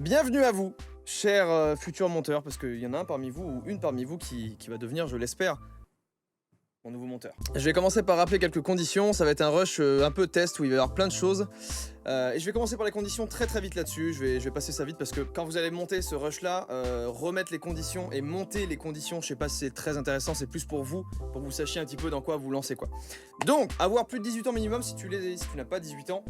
Bienvenue à vous, chers futurs monteurs, parce qu'il y en a un parmi vous, ou une parmi vous, qui va devenir, je l'espère, mon nouveau monteur. Je vais commencer par rappeler quelques conditions, ça va être un rush un peu test où il va y avoir plein de choses. Et je vais commencer par les conditions très vite là-dessus, je vais passer ça vite parce que quand vous allez monter ce rush là, remettre les conditions et monter les conditions, je sais pas si c'est très intéressant, c'est plus pour que vous sachiez un petit peu dans quoi vous lancez quoi. Donc, avoir plus de 18 ans minimum, si tu n'as pas 18 ans,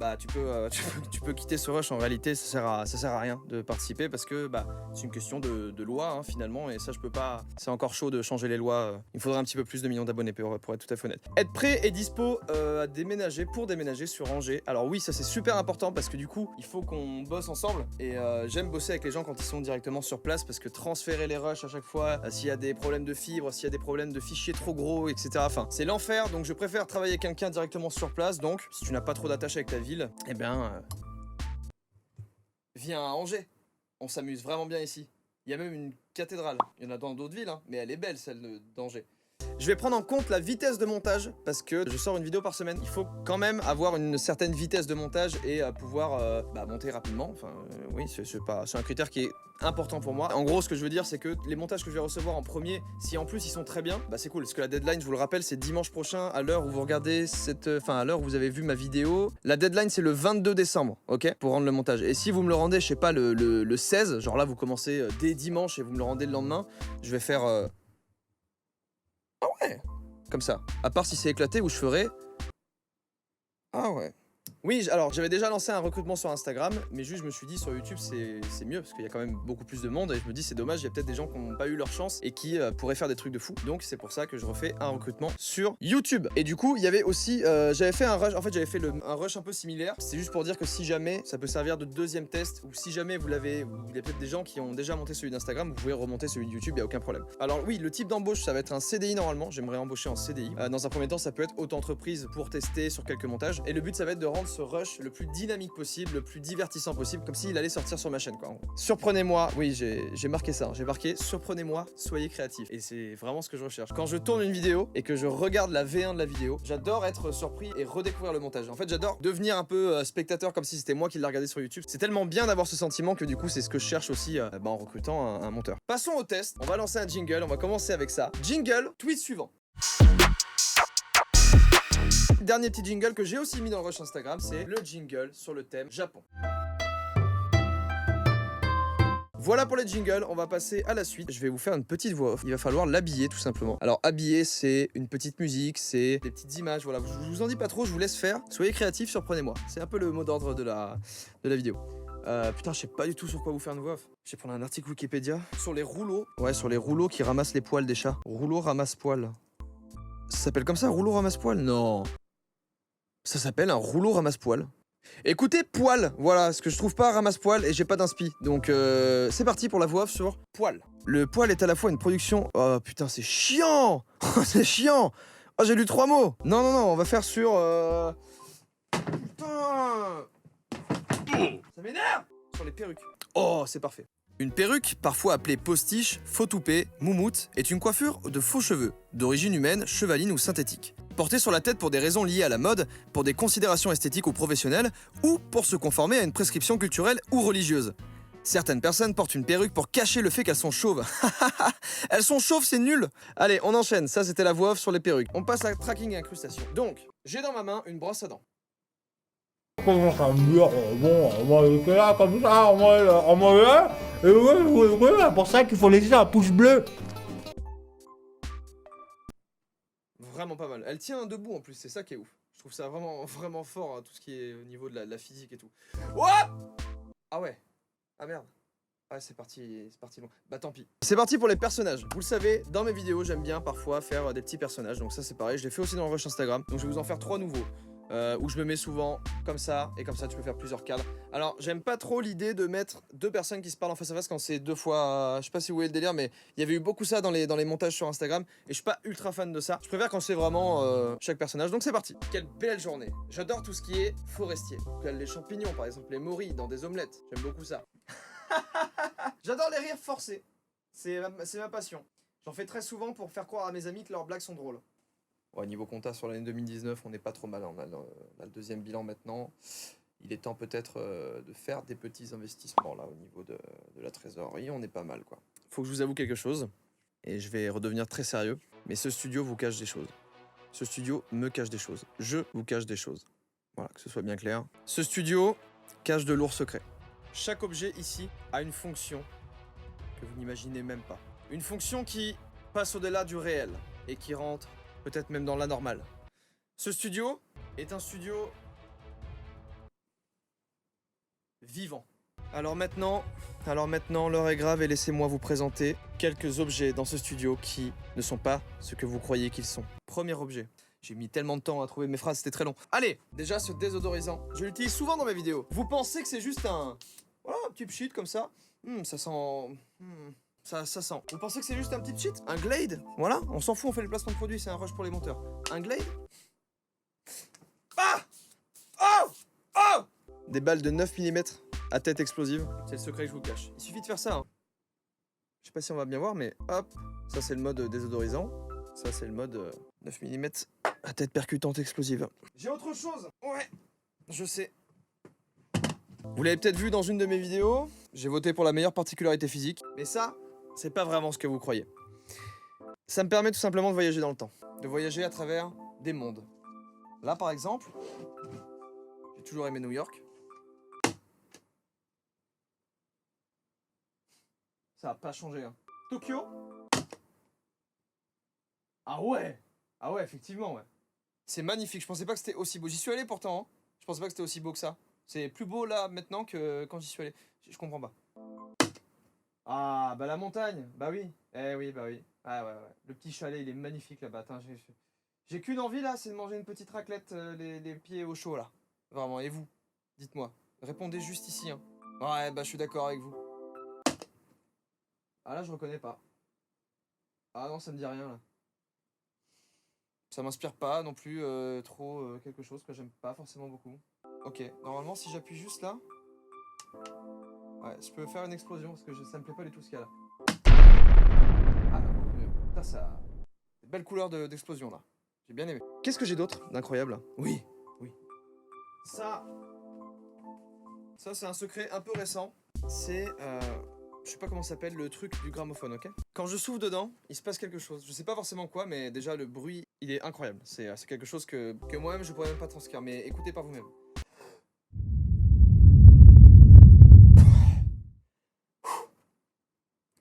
bah tu peux quitter ce rush. En réalité ça sert à rien de participer parce que bah c'est une question de loi hein, finalement, et ça je peux pas, c'est encore chaud de changer les lois, il me faudrait un petit peu plus de millions d'abonnés pour être tout à fait honnête. Être prêt et dispo à déménager, pour déménager sur Angers. Alors oui, ça c'est super important parce que du coup il faut qu'on bosse ensemble et j'aime bosser avec les gens quand ils sont directement sur place parce que transférer les rushs à chaque fois, s'il y a des problèmes de fibre, s'il y a des problèmes de fichiers trop gros, etc. Enfin c'est l'enfer, donc je préfère travailler avec quelqu'un directement sur place. Donc si tu n'as pas trop d'attache avec ta ville, eh bien, viens à Angers. On s'amuse vraiment bien ici. Il y a même une cathédrale. Il y en a dans d'autres villes, hein, mais elle est belle celle d'Angers. Je vais prendre en compte la vitesse de montage parce que je sors une vidéo par semaine. Il faut quand même avoir une certaine vitesse de montage et pouvoir monter rapidement. Enfin, oui, c'est un critère qui est important pour moi. En gros, ce que je veux dire, c'est que les montages que je vais recevoir en premier, si en plus ils sont très bien, bah c'est cool. Parce que la deadline, je vous le rappelle, c'est dimanche prochain à l'heure où vous regardez à l'heure où vous avez vu ma vidéo. La deadline, c'est le 22 décembre, ok, pour rendre le montage. Et si vous me le rendez, je sais pas, le 16, genre là, vous commencez dès dimanche et vous me le rendez le lendemain, je vais faire ah ouais, comme ça. À part si c'est éclaté, où je ferai ah ouais. Oui, alors j'avais déjà lancé un recrutement sur Instagram, mais juste je me suis dit sur YouTube c'est mieux parce qu'il y a quand même beaucoup plus de monde et je me dis c'est dommage, il y a peut-être des gens qui n'ont pas eu leur chance et qui pourraient faire des trucs de fou. Donc c'est pour ça que je refais un recrutement sur YouTube. Et du coup, il y avait aussi, j'avais fait un rush, en fait j'avais fait un rush un peu similaire. C'est juste pour dire que si jamais ça peut servir de deuxième test, ou si jamais il y a peut-être des gens qui ont déjà monté celui d'Instagram, vous pouvez remonter celui de YouTube, il n'y a aucun problème. Alors oui, le type d'embauche, ça va être un CDI normalement, j'aimerais embaucher en CDI. Dans un premier temps, ça peut être auto-entreprise pour tester sur quelques montages. Et le but, ça va être de rendre ce rush le plus dynamique possible, le plus divertissant possible, comme s'il allait sortir sur ma chaîne quoi. Surprenez-moi, oui j'ai marqué ça, j'ai marqué surprenez-moi, soyez créatifs. Et c'est vraiment ce que je recherche. Quand je tourne une vidéo et que je regarde la V1 de la vidéo, j'adore être surpris et redécouvrir le montage. En fait j'adore devenir un peu spectateur comme si c'était moi qui l'ai regardé sur YouTube. C'est tellement bien d'avoir ce sentiment que du coup c'est ce que je cherche aussi en recrutant un monteur. Passons au test, on va lancer un jingle, on va commencer avec ça. Jingle, tweet suivant. Dernier petit jingle que j'ai aussi mis dans le rush Instagram, c'est le jingle sur le thème Japon. Voilà pour les jingles, on va passer à la suite. Je vais vous faire une petite voix off. Il va falloir l'habiller tout simplement. Alors habiller, c'est une petite musique, c'est des petites images, voilà. Je vous en dis pas trop, je vous laisse faire. Soyez créatifs, surprenez-moi. C'est un peu le mot d'ordre de la vidéo. Putain, je sais pas du tout sur quoi vous faire une voix off. Je vais prendre un article Wikipédia. Sur les rouleaux. Ouais, sur les rouleaux qui ramassent les poils des chats. Rouleau ramasse-poils. Ça s'appelle comme ça, rouleau ramasse-poils? Non. Ça s'appelle un rouleau ramasse-poils. Écoutez, poil, voilà, ce que je trouve pas ramasse-poil et j'ai pas d'inspi. Donc c'est parti pour la voix off sur poil. Le poil est à la fois une production... Oh putain, c'est chiant. C'est chiant. Oh, j'ai lu 3 mots. Non, on va faire sur... Putain. Ça m'énerve. Sur les perruques. Oh, c'est parfait. Une perruque, parfois appelée postiche, faux toupet, moumoute, est une coiffure de faux cheveux, d'origine humaine, chevaline ou synthétique. Portée sur la tête pour des raisons liées à la mode, pour des considérations esthétiques ou professionnelles, ou pour se conformer à une prescription culturelle ou religieuse. Certaines personnes portent une perruque pour cacher le fait qu'elles sont chauves. Elles sont chauves, c'est nul. Allez, on enchaîne, ça c'était la voix off sur les perruques. On passe à tracking et incrustation. Donc, j'ai dans ma main une brosse à dents. Comment ça me dire, bon, on va être là comme ça, on va là, et ouais, c'est pour ça qu'il faut laisser un pouce bleu. Vraiment pas mal. Elle tient debout en plus, c'est ça qui est ouf. Je trouve ça vraiment fort, hein, tout ce qui est au niveau de la physique et tout. What? Ah ouais. Ah merde. Ah c'est parti loin. Bah tant pis. C'est parti pour les personnages. Vous le savez, dans mes vidéos, j'aime bien parfois faire des petits personnages. Donc ça c'est pareil, je l'ai fait aussi dans le rush Instagram. Donc je vais vous en faire 3 nouveaux. Où je me mets souvent comme ça, et comme ça tu peux faire plusieurs cadres. Alors j'aime pas trop l'idée de mettre 2 personnes qui se parlent en face à face quand c'est 2 fois, je sais pas si vous voyez le délire, mais il y avait eu beaucoup ça dans les montages sur Instagram, et je suis pas ultra fan de ça. Je préfère quand c'est vraiment chaque personnage, donc c'est parti. Quelle belle journée. J'adore tout ce qui est forestier. Les champignons par exemple, les morilles dans des omelettes, j'aime beaucoup ça. J'adore les rires forcés, c'est ma passion. J'en fais très souvent pour faire croire à mes amis que leurs blagues sont drôles. Ouais, niveau compta sur l'année 2019, on n'est pas trop mal. On a le deuxième bilan maintenant. il est temps peut-être de faire des petits investissements là au niveau de la trésorerie. On est pas mal quoi. Faut que je vous avoue quelque chose, et je vais redevenir très sérieux, mais ce studio vous cache des choses. Ce studio me cache des choses. Je vous cache des choses. Voilà, que ce soit bien clair. Ce studio cache de lourds secrets. Chaque objet ici a une fonction que vous n'imaginez même pas. Une fonction qui passe au-delà du réel et qui rentre peut-être même dans l'anormal. Ce studio est un studio vivant. Alors maintenant, l'heure est grave et laissez-moi vous présenter quelques objets dans ce studio qui ne sont pas ce que vous croyez qu'ils sont. Premier objet. J'ai mis tellement de temps à trouver mes phrases, c'était très long. Allez, déjà ce désodorisant, je l'utilise souvent dans mes vidéos. Vous pensez que c'est juste un petit pchit comme ça? Ça sent... Ça sent. Vous pensez que c'est juste un petit pchit? Un Glade? Voilà, on s'en fout, on fait le placement de produit, c'est un rush pour les monteurs. Un Glade? Ah! Oh! Oh! Des balles de 9 mm à tête explosive. C'est le secret que je vous cache. Il suffit de faire ça. Hein. Je sais pas si on va bien voir, mais hop, ça c'est le mode désodorisant. Ça c'est le mode 9 mm à tête percutante explosive. J'ai autre chose. Ouais, je sais. Vous l'avez peut-être vu dans une de mes vidéos. J'ai voté pour la meilleure particularité physique. Mais ça, c'est pas vraiment ce que vous croyez. Ça me permet tout simplement de voyager dans le temps. De voyager à travers des mondes. Là par exemple, j'ai toujours aimé New York. Ça a pas changé. Hein. Tokyo. Ah ouais, effectivement, ouais. C'est magnifique. Je pensais pas que c'était aussi beau. J'y suis allé pourtant. Hein. Je pensais pas que c'était aussi beau que ça. C'est plus beau là maintenant que quand j'y suis allé. Je comprends pas. Ah bah la montagne. Bah oui. Eh oui, bah oui. Ah ouais. Le petit chalet, il est magnifique là-bas. J'ai qu'une envie là, c'est de manger une petite raclette, les pieds au chaud là. Vraiment. Et vous? Dites-moi. Répondez juste ici. Hein. Ouais, bah je suis d'accord avec vous. Ah là, je reconnais pas. Ah non, ça me dit rien là. Ça m'inspire pas non plus trop quelque chose que j'aime pas forcément beaucoup. Ok, normalement si j'appuie juste là, ouais, je peux faire une explosion parce que ça me plaît pas du tout ce qu'il y a là. Ah beaucoup mieux. Putain, ça... Belle couleur d'explosion là. J'ai bien aimé. Qu'est-ce que j'ai d'autre d'incroyable? Oui. Ça c'est un secret un peu récent. C'est... je sais pas comment ça s'appelle, le truc du gramophone, ok? Quand je souffle dedans, il se passe quelque chose. Je sais pas forcément quoi, mais déjà le bruit, il est incroyable. C'est quelque chose que moi-même je pourrais même pas transcrire, mais écoutez par vous-même.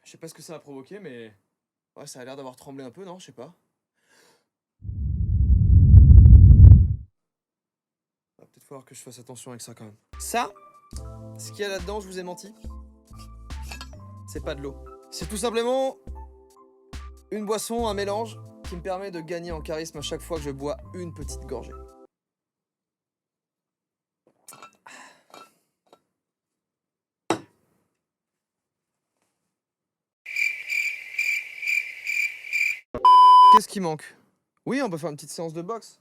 Je sais pas ce que ça a provoqué, mais... Ouais, ça a l'air d'avoir tremblé un peu, non? Je sais pas. Va peut-être falloir que je fasse attention avec ça quand même. Ça, ce qu'il y a là-dedans, je vous ai menti. C'est pas de l'eau. C'est tout simplement une boisson, un mélange qui me permet de gagner en charisme à chaque fois que je bois une petite gorgée. Qu'est-ce qui manque? Oui, on peut faire une petite séance de boxe.